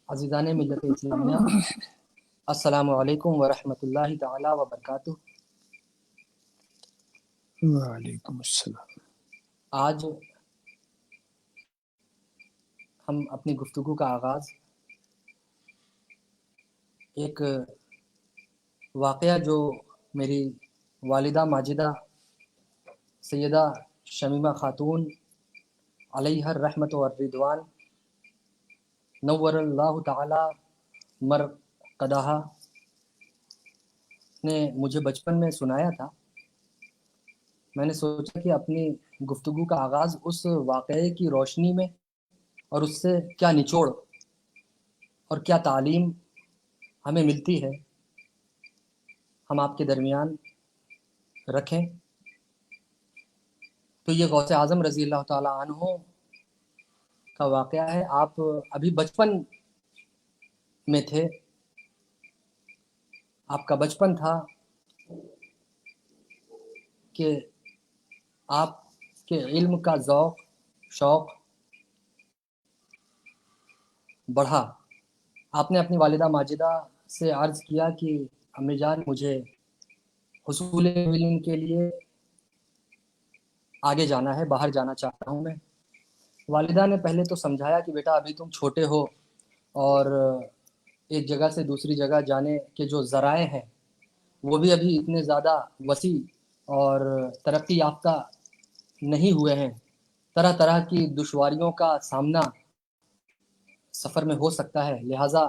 عزیزان ملت اسلامیہ، السلام علیکم ورحمۃ اللہ تعالی وبرکاتہ۔ وعلیکم السلام۔ آج ہم اپنی گفتگو کا آغاز ایک واقعہ جو میری والدہ ماجدہ سیدہ شمیمہ خاتون علیہ الرحمت والرضوان نور اللہ تعالی مرقدہا نے مجھے بچپن میں سنایا تھا۔ میں نے سوچا کہ اپنی گفتگو کا آغاز اس واقعے کی روشنی میں اور اس سے کیا نچوڑ اور کیا تعلیم ہمیں ملتی ہے ہم آپ کے درمیان رکھیں۔ تو یہ غوث اعظم رضی اللہ تعالیٰ عنہ کا واقعہ ہے۔ آپ ابھی بچپن میں تھے، آپ کا بچپن تھا کہ آپ کے علم کا ذوق شوق بڑھا۔ آپ نے اپنی والدہ ماجدہ سے عرض کیا کہ امی جان، مجھے حصول علم کے لیے آگے جانا ہے، باہر جانا چاہتا ہوں میں۔ والدہ نے پہلے تو سمجھایا کہ بیٹا ابھی تم چھوٹے ہو اور ایک جگہ سے دوسری جگہ جانے کے جو ذرائع ہیں وہ بھی ابھی اتنے زیادہ وسیع اور ترقی یافتہ نہیں ہوئے ہیں، طرح طرح کی دشواریوں کا سامنا سفر میں ہو سکتا ہے، لہٰذا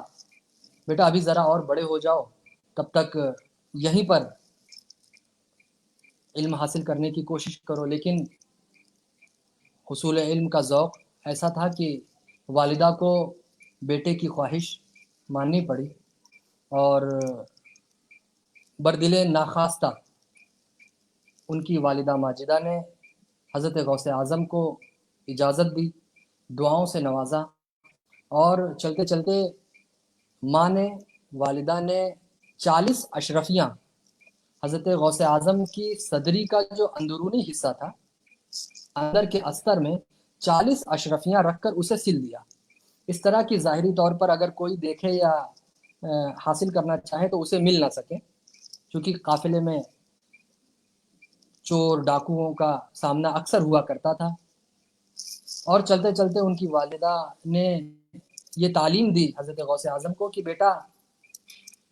بیٹا ابھی ذرا اور بڑے ہو جاؤ، تب تک یہیں پر علم حاصل کرنے کی کوشش کرو۔ لیکن حصول علم کا ذوق ایسا تھا کہ والدہ کو بیٹے کی خواہش ماننی پڑی اور بردل ناخواستہ ان کی والدہ ماجدہ نے حضرت غوث اعظم کو اجازت دی، دعاؤں سے نوازا، اور چلتے چلتے ماں نے، والدہ نے 40 اشرفیاں حضرت غوث اعظم کی صدری کا جو اندرونی حصہ تھا، اندر کے استر میں 40 اشرفیاں رکھ کر اسے سل دیا، اس طرح کی ظاہری طور پر اگر کوئی دیکھے یا حاصل کرنا چاہے تو اسے مل نہ سکے، کیونکہ قافلے میں چور ڈاکوؤں کا سامنا اکثر ہوا کرتا تھا۔ اور چلتے چلتے ان کی والدہ نے یہ تعلیم دی حضرت غوث اعظم کو کہ بیٹا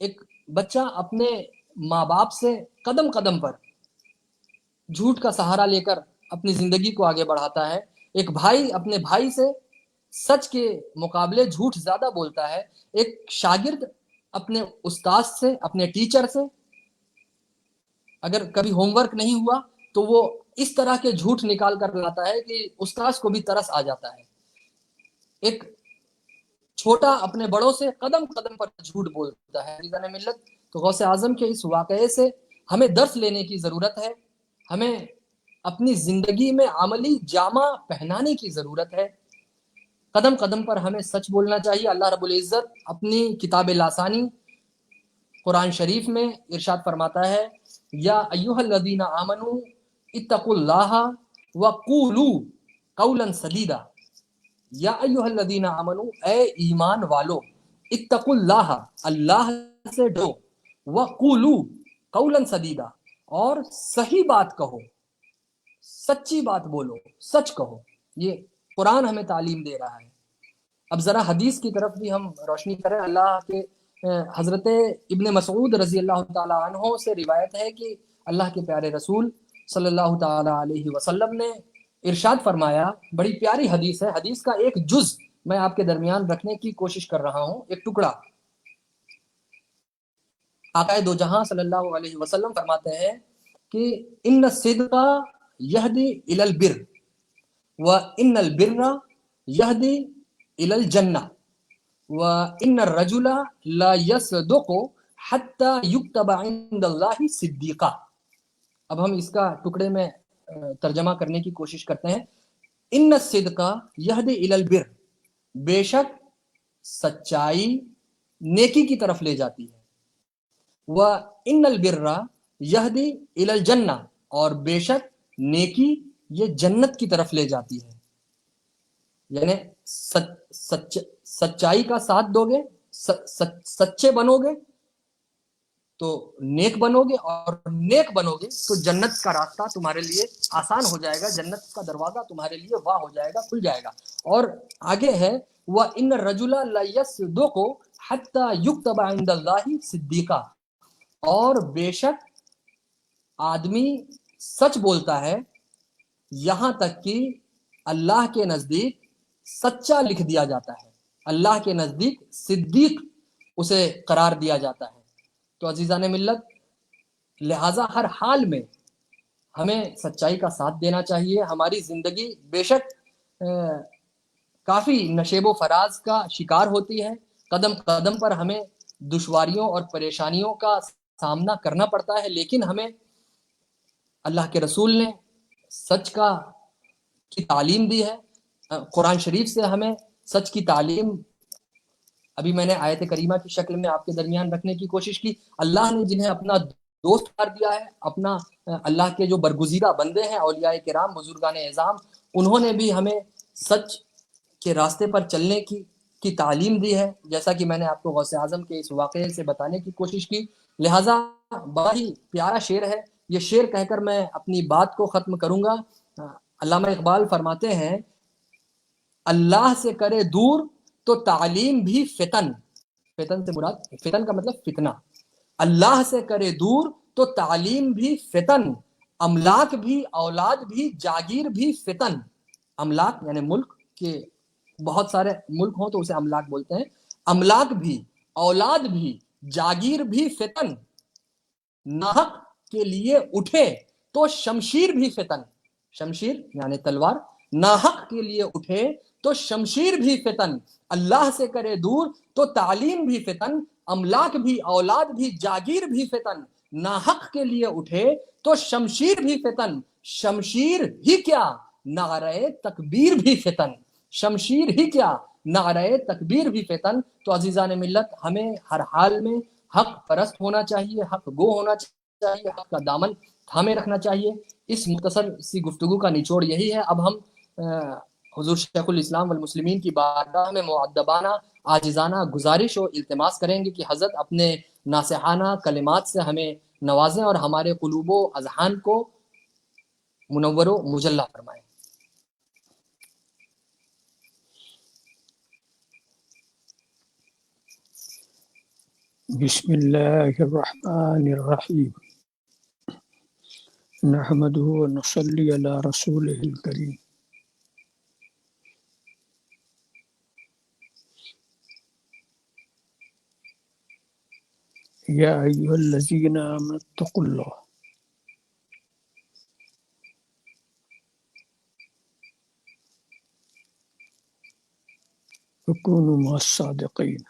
ایک بچہ اپنے ماں باپ سے قدم قدم پر جھوٹ کا سہارا لے کر اپنی زندگی کو آگے بڑھاتا ہے. ایک بھائی اپنے بھائی سے سچ کے مقابلے جھوٹ زیادہ بولتا ہے. ایک شاگرد اپنے استاد سے، اپنے ٹیچر سے اگر کبھی ہوم ورک نہیں ہوا تو وہ اس طرح کے جھوٹ نکال کر لاتا ہے کہ استاد کو بھی ترس آ جاتا ہے. ایک چھوٹا اپنے بڑوں سے قدم قدم پر جھوٹ بولتا ہے. عزیزان ملت، تو غوث اعظم کے اس واقعے سے ہمیں درس لینے کی ضرورت ہے. ہمیں اپنی زندگی میں عملی جامہ پہنانے کی ضرورت ہے. قدم قدم پر ہمیں سچ بولنا چاہیے. اللہ رب العزت اپنی کتاب لاسانی قرآن شریف میں ارشاد فرماتا ہے، یا ایھا الذین آمنوا اتقوا اللہ وقولوا قولا سدیدا. یا ایھا الذین آمنوا، اے ایمان والو، اتقوا اللہ، اللہ سے ڈرو، وقولوا قولا سدیدا، اور صحیح بات کہو، سچی بات بولو، سچ کہو. یہ قرآن ہمیں تعلیم دے رہا ہے. اب ذرا حدیث کی طرف بھی ہم روشنی کریں. اللہ کے حضرت ابن مسعود رضی اللہ تعالی عنہ سے روایت ہے کہ اللہ کے پیارے رسول صلی اللہ تعالی علیہ وسلم نے ارشاد فرمایا. بڑی پیاری حدیث ہے. حدیث کا ایک جز میں آپ کے درمیان رکھنے کی کوشش کر رہا ہوں، ایک ٹکڑا. آقا دو جہاں صلی اللہ علیہ وسلم فرماتے ہیں کہ ان الصدق یہدی الی البر وان البر یہدی الی الجنہ وان الرجل لا یصدق حتی یکتب عند اللہ صدیقا. اب ہم اس کا ٹکڑے میں ترجمہ کرنے کی کوشش کرتے ہیں. ان الصدق یہدی الی البر، بے شک سچائی نیکی کی طرف لے جاتی ہے. وَإِنَّ الْبِرَّ يَهْدِي إِلَى الْجَنَّةِ، اور بے شک نیکی یہ جنت کی طرف لے جاتی ہے. یعنی سچائی کا ساتھ دو گے، سچے بنو گے تو نیک بنو گے، اور نیک بنو گے تو جنت کا راستہ تمہارے لیے آسان ہو جائے گا، جنت کا دروازہ تمہارے لیے واہ ہو جائے گا، کھل جائے گا. اور آگے ہے وَإِنَّ الرَّجُلَ لَيَصْدُقُ حَتَّى يُكْتَبَ عِندَ اللَّهِ صِدِّيقًا، اور بے شک آدمی سچ بولتا ہے یہاں تک کہ اللہ کے نزدیک سچا لکھ دیا جاتا ہے، اللہ کے نزدیک صدیق اسے قرار دیا جاتا ہے. تو عزیزان ملت، لہٰذا ہر حال میں ہمیں سچائی کا ساتھ دینا چاہیے. ہماری زندگی بے شک کافی نشیب و فراز کا شکار ہوتی ہے. قدم قدم پر ہمیں دشواریوں اور پریشانیوں کا سامنا کرنا پڑتا ہے، لیکن ہمیں اللہ کے رسول نے سچ کی تعلیم دی ہے. قرآن شریف سے ہمیں سچ کی تعلیم ابھی میں نے آیت کریمہ کی شکل میں آپ کے درمیان رکھنے کی کوشش کی. اللہ نے جنہیں اپنا دوست قرار دیا ہے، اپنا اللہ کے جو برگزیدہ بندے ہیں، اولیاء کرام، بزرگان اعظام، انہوں نے بھی ہمیں سچ کے راستے پر چلنے کی تعلیم دی ہے، جیسا کہ میں نے آپ کو غوث اعظم کے اس واقعے سے بتانے کی کوشش کی. لہٰذا بڑا ہی پیارا شعر ہے. یہ شعر کہہ کر میں اپنی بات کو ختم کروں گا. علامہ اقبال فرماتے ہیں، اللہ سے کرے دور تو تعلیم بھی فتن. فتن سے مراد، فتن کا مطلب فتنہ. اللہ سے کرے دور تو تعلیم بھی فتن، املاک بھی، اولاد بھی، جاگیر بھی فتن. املاک یعنی ملک کے بہت سارے ملک ہوں تو اسے املاک بولتے ہیں. املاک بھی، اولاد بھی، جاگیر بھی فتن، ناحق کے لیے اٹھے تو شمشیر بھی فتن. شمشیر یعنی تلوار. ناحق کے لیے اٹھے تو شمشیر بھی فتن. اللہ سے کرے دور تو تعلیم بھی فتن، املاک بھی، اولاد بھی، جاگیر بھی فتن. ناحق کے لیے اٹھے تو شمشیر بھی فتن. شمشیر ہی کیا، نعرہ تکبیر بھی فتن. شمشیر ہی کیا، نعرہ تکبیر بھی فتن. تو عزیزان ملت، ہمیں ہر حال میں حق پرست ہونا چاہیے، حق گو ہونا چاہیے، حق کا دامن تھامے رکھنا چاہیے. اس مختصر سی گفتگو کا نچوڑ یہی ہے. اب ہم حضور شیخ الاسلام والمسلمین کی بارگاہ میں مؤدبانہ، عاجزانہ گزارش و التماس کریں گے کہ حضرت اپنے ناصحانہ کلمات سے ہمیں نوازیں اور ہمارے قلوب و اذہان کو منور و مجلہ فرمائیں. بسم الله الرحمن الرحيم نحمده ونصلي على رسوله الكريم يا أيها الذين آمنوا اتقوا الله وكونوا مع الصادقين.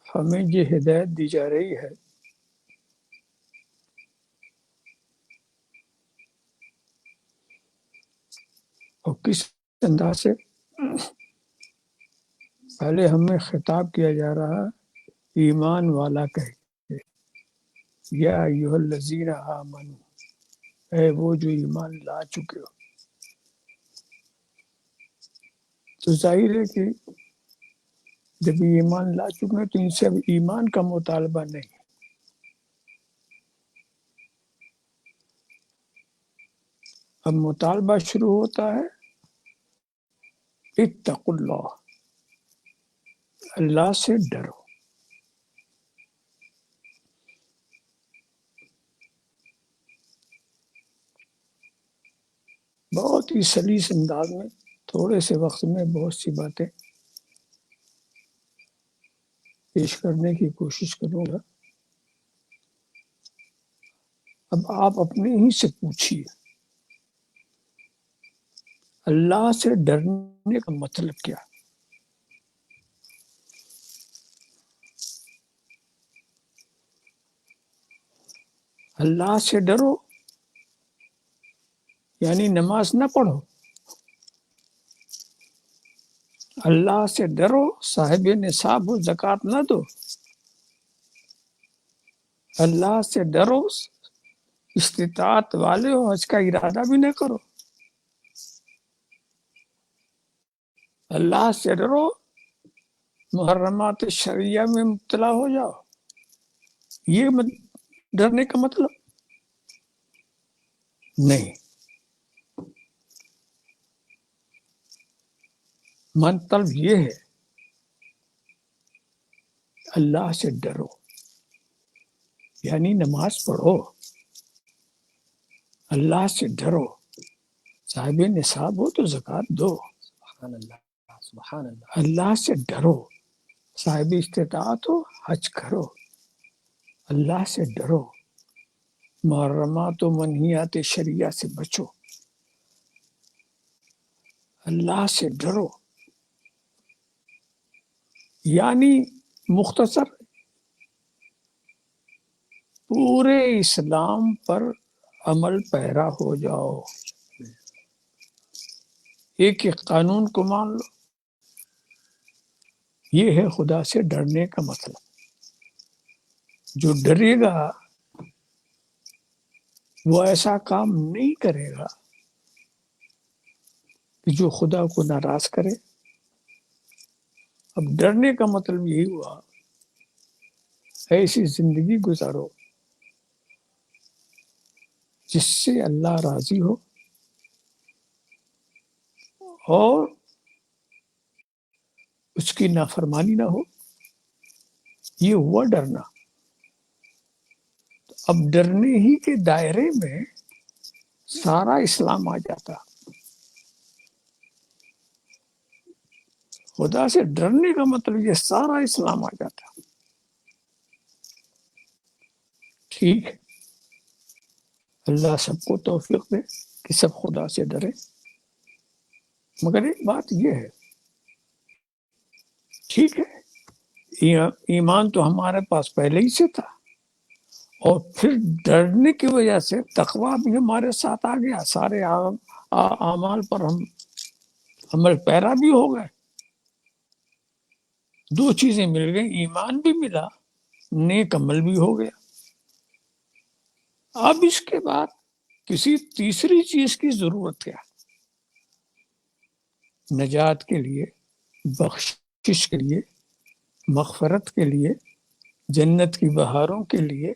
ہمیں یہ ہدایت دی جا رہی ہے اور کس انداز سے؟ پہلے ہمیں خطاب کیا جا رہا ہے ایمان والا کہہ کے، یا ایھا الذین آمنوا، اے وہ جو ایمان لا چکے ہو. تو ظاہر ہے کہ جب ایمان لا چکے ہیں تو ان سے اب ایمان کا مطالبہ نہیں. اب مطالبہ شروع ہوتا ہے اتقوا اللہ، اللہ سے ڈرو. بہت ہی سلیس انداز میں تھوڑے سے وقت میں بہت سی باتیں پیش کرنے کی کوشش کروں گا. اب آپ اپنے ہی سے پوچھیے اللہ سے ڈرنے کا مطلب کیا؟ اللہ سے ڈرو یعنی نماز نہ پڑھو. اللہ سے ڈرو صاحب نصاب ہو زکوٰۃ نہ دو. اللہ سے ڈرو استطاعت والے ہو حج کا ارادہ بھی نہ کرو. اللہ سے ڈرو محرمات شریعہ میں مبتلا ہو جاؤ. یہ ڈرنے کا مطلب نہیں. مطلب یہ ہے اللہ سے ڈرو یعنی نماز پڑھو. اللہ سے ڈرو صاحب نصاب ہو تو زکوٰۃ دو. سبحان اللہ، سبحان اللہ. اللہ سے ڈرو صاحب استطاعت ہو حج کرو. اللہ سے ڈرو محرمات و منہیات شریعہ سے بچو. اللہ سے ڈرو یعنی مختصر پورے اسلام پر عمل پیرا ہو جاؤ. ایک ایک قانون کو مان لو. یہ ہے خدا سے ڈرنے کا مطلب. جو ڈرے گا وہ ایسا کام نہیں کرے گا کہ جو خدا کو ناراض کرے. اب ڈرنے کا مطلب یہی ہوا ایسی زندگی گزارو جس سے اللہ راضی ہو اور اس کی نافرمانی نہ ہو. یہ ہوا ڈرنا. اب ڈرنے ہی کے دائرے میں سارا اسلام آ جاتا. خدا سے ڈرنے کا مطلب یہ سارا اسلام آ جاتا. ٹھیک ہے، اللہ سب کو توفیق دے کہ سب خدا سے ڈرے. مگر ایک بات یہ ہے، ٹھیک ہے ایمان تو ہمارے پاس پہلے ہی سے تھا اور پھر ڈرنے کی وجہ سے تقویٰ بھی ہمارے ساتھ آ گیا. سارے اعمال پر ہم عمل پیرا بھی ہو گئے. دو چیزیں مل گئی، ایمان بھی ملا، نیک عمل بھی ہو گیا. اب اس کے بعد کسی تیسری چیز کی ضرورت کیا؟ نجات کے لیے، بخشش کے لیے، مغفرت کے لیے، جنت کی بہاروں کے لیے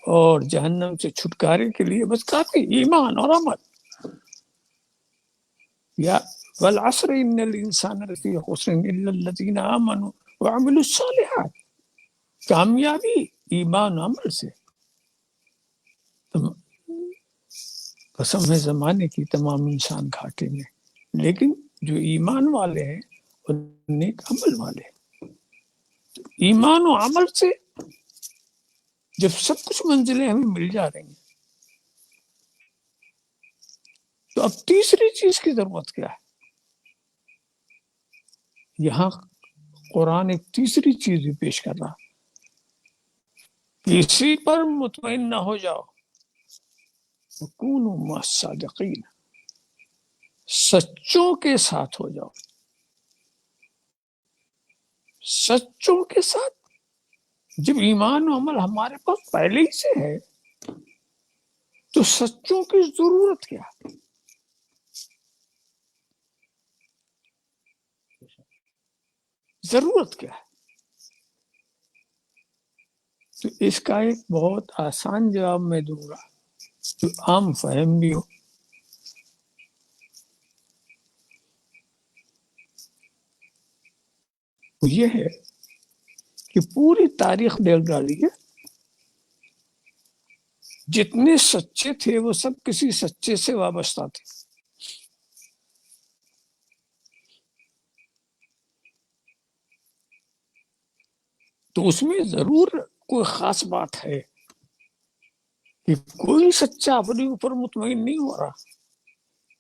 اور جہنم سے چھٹکارے کے لیے بس کافی ایمان اور عمل. یا والعصر ان الانسان لفی خسر الا الذین آمنوا وعملوا الصالحات. کامیابی ایمان و عمل سے. قسم ہے زمانے کی تمام انسان گھاٹے میں، لیکن جو ایمان والے ہیں اور نیک عمل والے ہیں. ایمان و عمل سے جب سب کچھ منزلیں ہمیں مل جا رہی ہیں تو اب تیسری چیز کی ضرورت کیا ہے؟ یہاں قرآن ایک تیسری چیز بھی پیش کر رہا، اسی پر مطمئن نہ ہو جاؤ، وَكُونُوا مَعَ الصَّادِقِينَ، سچوں کے ساتھ ہو جاؤ. سچوں کے ساتھ. جب ایمان و عمل ہمارے پاس پہلے ہی سے ہے تو سچوں کی ضرورت کیا؟ ضرورت کیا ہے؟ تو اس کا ایک بہت آسان جواب میں دوں گا جو عام فہم بھی ہو. وہ یہ ہے کہ پوری تاریخ دیکھ ڈالیے، جتنے سچے تھے وہ سب کسی سچے سے وابستہ تھے. تو اس میں ضرور کوئی خاص بات ہے کہ کوئی سچا اپنے اوپر مطمئن نہیں ہو رہا،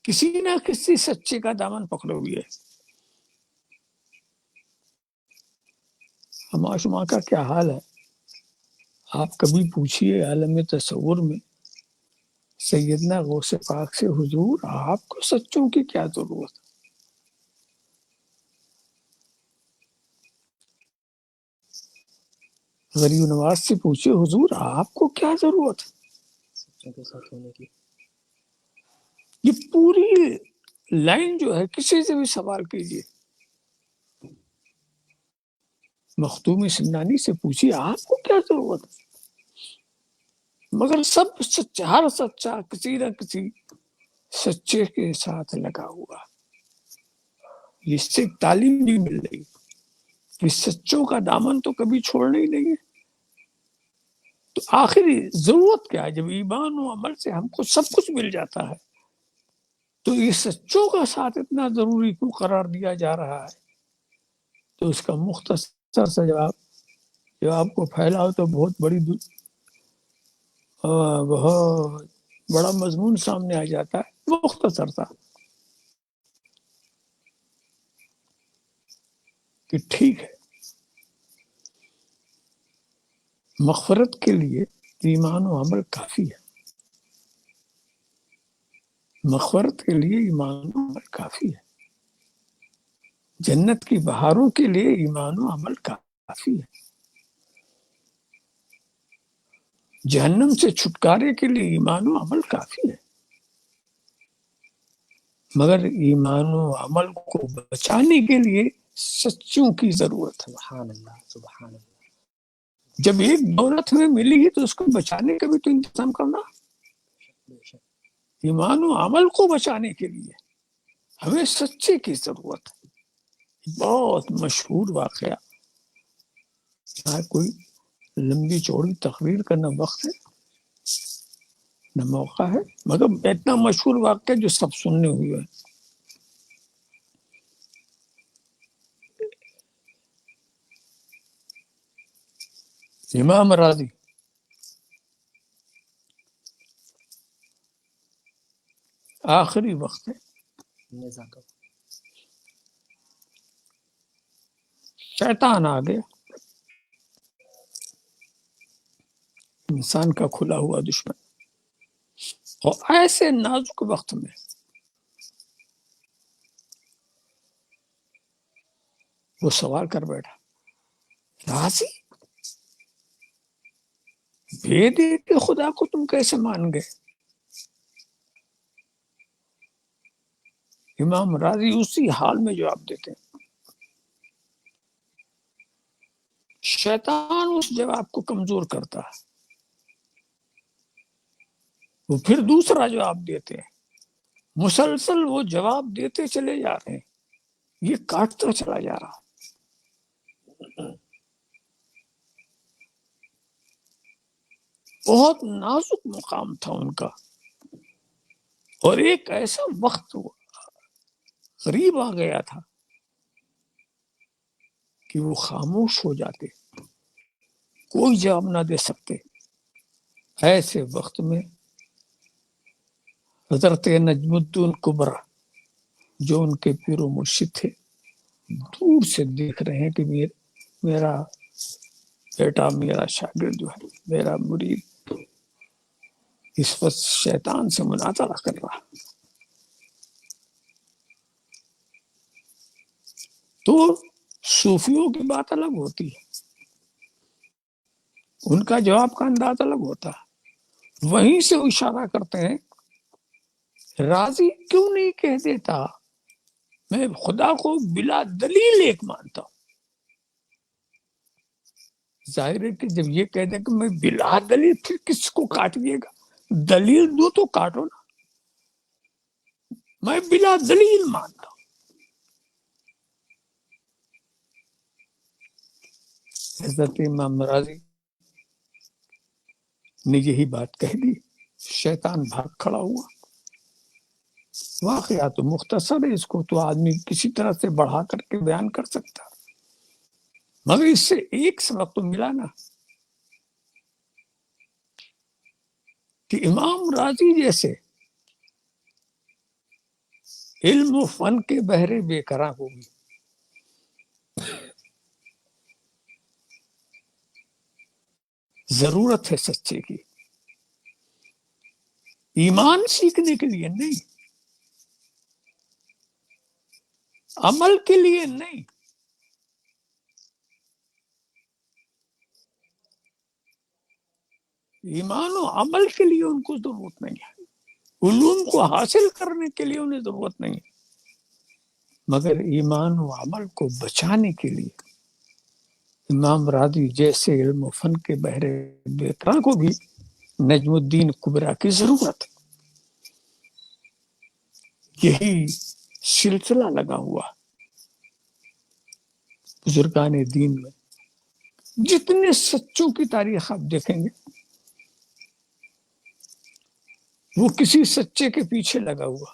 کسی نہ کسی سچے کا دامن پکڑے ہوئے ہے. ہما شما کا کیا حال ہے؟ آپ کبھی پوچھئے عالم تصور میں سیدنا غوث پاک سے، حضور آپ کو سچوں کی کیا ضرورت؟ غریب نواز سے پوچھئے، حضور آپ کو کیا ضرورت؟ سچوں کے ساتھ ہونے کی. یہ پوری لائن جو ہے کسی سے بھی سوال کیجئے. مخدوم سمنانی سے پوچھئے آپ کو کیا ضرورت؟ مگر سب سچا، ہر سچا کسی نہ کسی سچے کے ساتھ لگا ہوا. اس سے تعلیم بھی مل رہی کہ سچوں کا دامن تو کبھی چھوڑنا ہی نہیں ہے. تو آخری ضرورت کیا ہے؟ جب ایمان و عمل سے ہم کو سب کچھ مل جاتا ہے تو یہ سچوں کا ساتھ اتنا ضروری کیوں قرار دیا جا رہا ہے؟ تو اس کا مختصر سا جواب آپ کو پھیلاؤ تو بہت بہت بڑا مضمون سامنے آ جاتا ہے. مختصر تھا کہ ٹھیک ہے، مغفرت کے لیے ایمان و عمل کافی ہے. مغفرت کے لیے ایمان و عمل کافی ہے. جنت کی بہاروں کے لیے ایمان و عمل کافی ہے. جہنم سے چھٹکارے کے لیے ایمان و عمل کافی ہے. مگر ایمان و عمل کو بچانے کے لیے سچوں کی ضرورت ہے. سبحان اللہ، سبحان اللہ. جب ایک دولت ہمیں ملی ہے تو اس کو بچانے کا بھی تو انتظام کرنا. بے شک. ایمان و عمل کو بچانے کے لیے ہمیں سچے کی ضرورت ہے. بہت مشہور واقعہ، کوئی لمبی چوڑی تقریر کا نہ وقت ہے نہ موقع ہے، مگر اتنا مشہور واقعہ جو سب سننے ہوئے ہیں. امام راضی آخری وقت ہے، نزاکت. شیطان آ گیا، انسان کا کھلا ہوا دشمن، اور ایسے نازک وقت میں وہ سوال کر بیٹھا، راضی بے دے کے خدا کو تم کیسے مان گئے؟ امام راضی اسی حال میں جواب دیتے ہیں. شیطان اس جواب کو کمزور کرتا ہے، وہ پھر دوسرا جواب دیتے ہیں. مسلسل وہ جواب دیتے چلے جا رہے ہیں، یہ کاٹتا چلا جا رہا. بہت نازک مقام تھا ان کا، اور ایک ایسا وقت قریب آ گیا تھا کہ وہ خاموش ہو جاتے، کوئی جواب نہ دے سکتے. ایسے وقت میں حضرت نجم الدین کبرا جو ان کے پیر و مرشد تھے، دور سے دیکھ رہے ہیں کہ میرا بیٹا، میرا شاگرد جو ہے، میرا مرید اس وقت شیطان سے مناظرہ کر رہا. تو صوفیوں کی بات الگ ہوتی ہے، ان کا جواب کا انداز الگ ہوتا ہے. وہیں سے اشارہ کرتے ہیں، راضی کیوں نہیں کہہ دیتا میں خدا کو بلا دلیل ایک مانتا ہوں. ظاہر ہے کہ جب یہ کہہ دیں کہ میں بلا دلیل، پھر کس کو کاٹیے گا؟ دلیل دو تو کاٹو نا. میں بلا دلیل مانتا ہوں. حضرت امام راضی نے یہی بات کہہ دی، شیطان بھاگ کھڑا ہوا. واقعہ تو مختصر ہے، اس کو تو آدمی کسی طرح سے بڑھا کر کے بیان کر سکتا، مگر اس سے ایک سبق تو ملا نا کہ امام راضی جیسے علم و فن کے بہرے بے قرار ہوگی، ضرورت ہے سچے کی، ایمان سیکھنے کے لیے نہیں، عمل کے لیے نہیں. ایمان و عمل کے لیے ان کو ضرورت نہیں ہے، علوم کو حاصل کرنے کے لیے انہیں ضرورت نہیں ہے، مگر ایمان و عمل کو بچانے کے لیے امام راضی جیسے علم و فن کے بہرے بے قرار کو بھی نجم الدین کبرا کی ضرورت ہے. یہی سلسلہ لگا ہوا بزرگان دین میں. جتنے سچوں کی تاریخ آپ دیکھیں گے، وہ کسی سچے کے پیچھے لگا ہوا.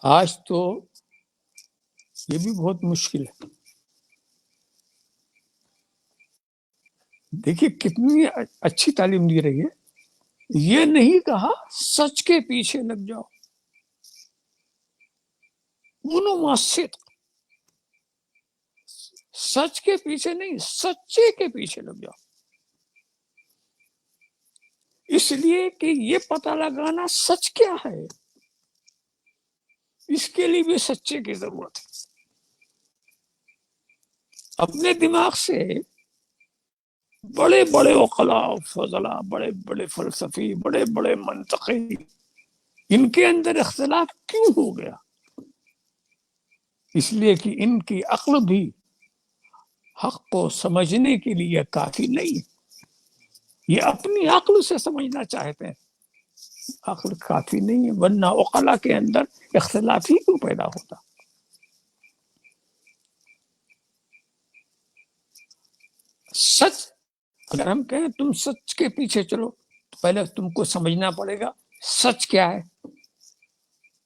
آج تو یہ بھی بہت مشکل ہے. دیکھیے کتنی اچھی تعلیم دی رہی ہے. یہ نہیں کہا سچ کے پیچھے لگ جاؤ، صدق، سچ کے پیچھے نہیں، سچے کے پیچھے لگ جاؤ. اس لیے کہ یہ پتہ لگانا سچ کیا ہے، اس کے لیے بھی سچے کی ضرورت ہے. اپنے دماغ سے بڑے بڑے عقلاء فضلاء، بڑے بڑے فلسفی، بڑے بڑے منطقی، ان کے اندر اختلاف کیوں ہو گیا؟ اس لیے کہ ان کی عقل بھی حق کو سمجھنے کے لیے کافی نہیں. یہ اپنی عقل سے سمجھنا چاہتے ہیں، عقل کافی نہیں ہے، ورنہ عقلاء کے اندر اختلاف ہی کیوں پیدا ہوتا؟ سچ اگر ہم کہیں تم سچ کے پیچھے چلو، تو پہلے تم کو سمجھنا پڑے گا سچ کیا ہے.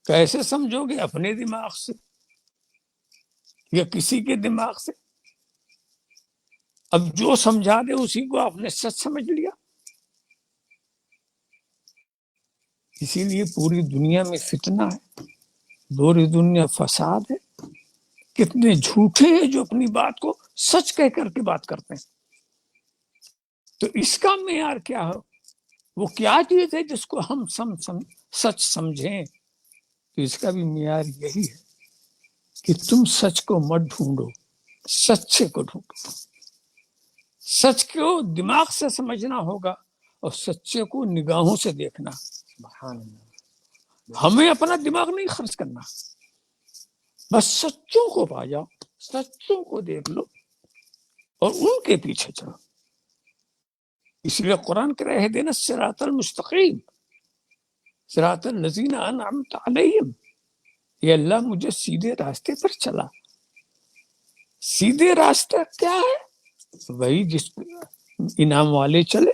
کیسے سمجھو گے؟ اپنے دماغ سے یا کسی کے دماغ سے؟ اب جو سمجھا دے اسی کو آپ نے سچ سمجھ لیا. اسی لیے پوری دنیا میں فتنہ ہے، پوری دنیا فساد ہے. کتنے جھوٹے ہیں جو اپنی بات کو سچ کہہ کر کے بات کرتے ہیں. تو اس کا معیار کیا ہو؟ وہ کیا چیز ہے جس کو ہم سچ سمجھیں؟ تو اس کا بھی معیار یہی ہے کہ تم سچ کو مت ڈھونڈو، سچے کو ڈھونڈو. سچ کو دماغ سے سمجھنا ہوگا اور سچے کو نگاہوں سے دیکھنا. سبحان اللہ. ہمیں اپنا دماغ نہیں خرچ کرنا، بس سچوں کو پا جاؤ، سچوں کو دیکھ لو اور ان کے پیچھے چلو. اس لیے قرآن کہہ رہے دینا صراط المستقیم صراط الذین انعمت علیہم، یہ اللہ مجھے سیدھے راستے پر چلا. سیدھے راستہ کیا ہے؟ وہی جس انعام والے چلے.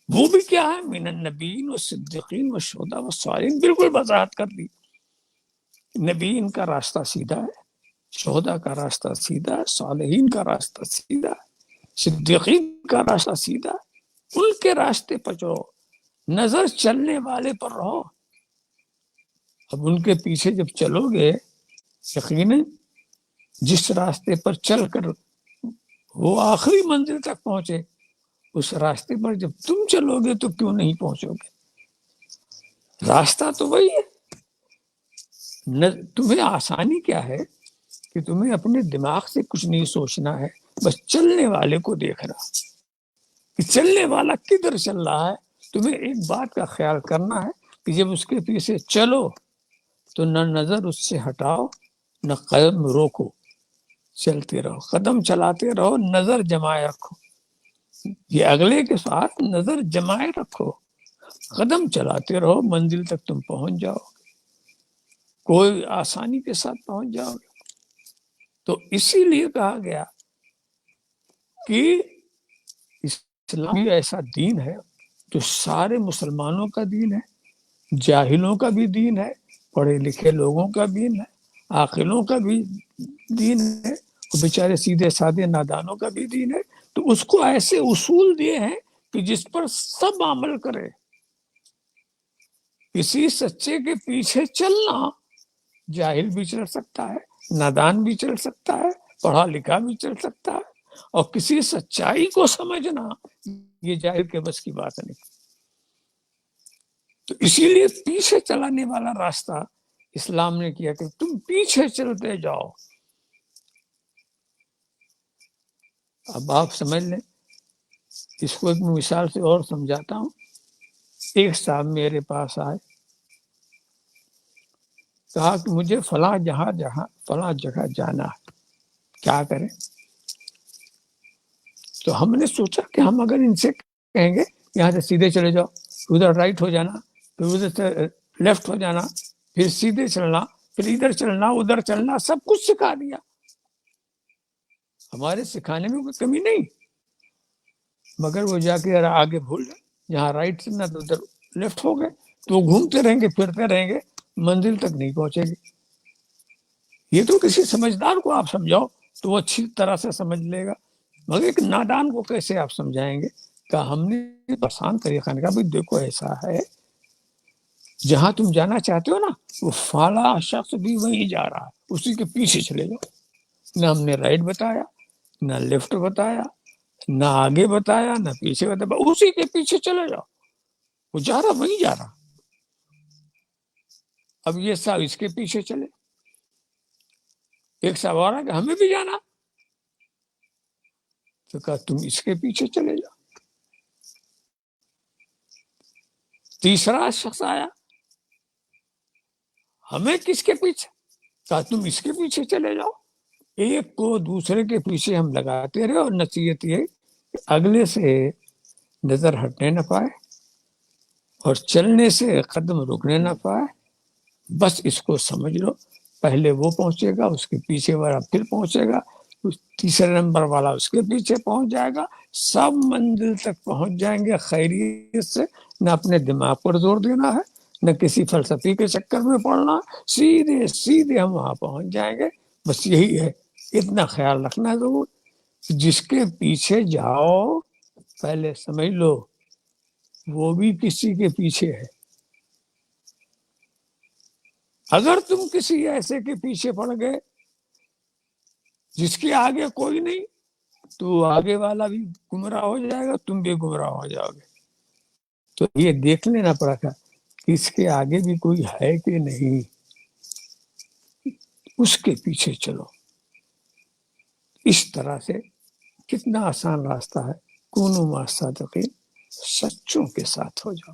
وہ بھی کیا ہے؟ من النبیین والصدیقین والشہداء والصالحین، بالکل وضاحت کر دی. نبیین کا راستہ سیدھا ہے، شہداء کا راستہ سیدھا ہے، صالحین کا راستہ سیدھا ہے، صدیقین کا راستہ سیدھا ہے. ان کے راستے پر چلو، نظر چلنے والے پر رہو. اب ان کے پیچھے جب چلو گے، یقیناً جس راستے پر چل کر وہ آخری منزل تک پہنچے، اس راستے پر جب تم چلو گے تو کیوں نہیں پہنچو گے؟ راستہ تو وہی ہے. تمہیں آسانی کیا ہے کہ تمہیں اپنے دماغ سے کچھ نہیں سوچنا ہے، بس چلنے والے کو دیکھنا کہ چلنے والا کدھر چل رہا ہے. تمہیں ایک بات کا خیال کرنا ہے کہ جب اس کے پیچھے چلو تو نہ نظر اس سے ہٹاؤ نہ قدم روکو، چلتے رہو، قدم چلاتے رہو، نظر جمائے رکھو. یہ اگلے کے ساتھ نظر جمائے رکھو، قدم چلاتے رہو، منزل تک تم پہنچ جاؤ، کوئی آسانی کے ساتھ پہنچ جاؤ گے. تو اسی لیے کہا گیا کہ اسلام بھی ایسا دین ہے جو سارے مسلمانوں کا دین ہے، جاہلوں کا بھی دین ہے، پڑھے لکھے لوگوں کا بھی دین ہے، عاقلوں کا بھی دین ہے، اور بیچارے سیدھے سادے نادانوں کا بھی دین ہے. تو اس کو ایسے اصول دیے ہیں کہ جس پر سب عمل کرے. کسی سچے کے پیچھے چلنا، جاہل بھی چل سکتا ہے، نادان بھی چل سکتا ہے، پڑھا لکھا بھی چل سکتا ہے، اور کسی سچائی کو سمجھنا یہ جاہل کے بس کی بات نہیں. تو اسی لیے پیچھے چلانے والا راستہ اسلام نے کیا کہ تم پیچھے چلتے جاؤ. اب آپ سمجھ لیں، اس کو ایک مثال سے اور سمجھاتا ہوں. ایک صاحب میرے پاس آئے، کہا کہ مجھے فلاں فلاں جگہ جانا ہے، کیا کریں؟ تو ہم نے سوچا کہ ہم اگر ان سے کہیں گے یہاں سے سیدھے چلے جاؤ، ادھر رائٹ ہو جانا، پھر ادھر سے لیفٹ ہو جانا، پھر سیدھے چلنا، پھر ادھر چلنا ادھر چلنا، سب کچھ سکھا دیا. ہمارے سکھانے میں کوئی کمی نہیں، مگر وہ جا کے آگے بھول گئے، یہاں رائٹ چلنا تو ادھر لیفٹ ہو گئے. تو وہ گھومتے رہیں گے، پھرتے رہیں گے، منزل تک نہیں پہنچے گی. یہ تو کسی سمجھدار کو آپ سمجھاؤ تو وہ اچھی طرح سے سمجھ لے گا، مگر ایک نادان کو کیسے آپ سمجھائیں گے؟ کہ ہم نے آسان طریقہ نے کہا بھائی دیکھو ایسا ہے، جہاں تم جانا چاہتے ہو نا وہ فلاں شخص بھی وہیں جا رہا ہے، اسی کے پیچھے چلے جاؤ. نہ ہم نے رائٹ بتایا، نہ لیفٹ بتایا، نہ آگے بتایا، نہ پیچھے بتایا، اسی کے پیچھے چلے جاؤ، وہ جا رہا وہیں جا رہا. اب یہ صاحب اس کے پیچھے چلے، ایک صاحب اور کہ ہمیں بھی جانا، تو کہا تم اس کے پیچھے چلے جاؤ. تیسرا شخص آیا، ہمیں کس کے پیچھے؟ کہا تم اس کے پیچھے چلے جاؤ. ایک کو دوسرے کے پیچھے ہم لگاتے رہے، اور نصیحت یہ کہ اگلے سے نظر ہٹنے نہ پائے اور چلنے سے قدم رکنے نہ پائے. بس اس کو سمجھ لو، پہلے وہ پہنچے گا، اس کے پیچھے والا پھر پہنچے گا، تیسرے نمبر والا اس کے پیچھے پہنچ جائے گا، سب منزل تک پہنچ جائیں گے خیریت سے. نہ اپنے دماغ پر زور دینا ہے، نہ کسی فلسفی کے چکر میں پڑنا، سیدھے سیدھے ہم وہاں پہنچ جائیں گے. بس یہی ہے، اتنا خیال رکھنا ضرور. جس کے پیچھے جاؤ پہلے سمجھ لو وہ بھی کسی کے پیچھے ہے. اگر تم کسی ایسے کے پیچھے پڑ گئے جس کے آگے کوئی نہیں، تو آگے والا بھی گمراہ ہو جائے گا، تم بھی گمراہ ہو جاؤ گے. تو یہ دیکھ لینا پڑا تھا کہ اس کے آگے بھی کوئی ہے کہ نہیں، اس کے پیچھے چلو. اس طرح سے کتنا آسان راستہ ہے. کونوا صادقین، سچوں کے ساتھ ہو جاؤ.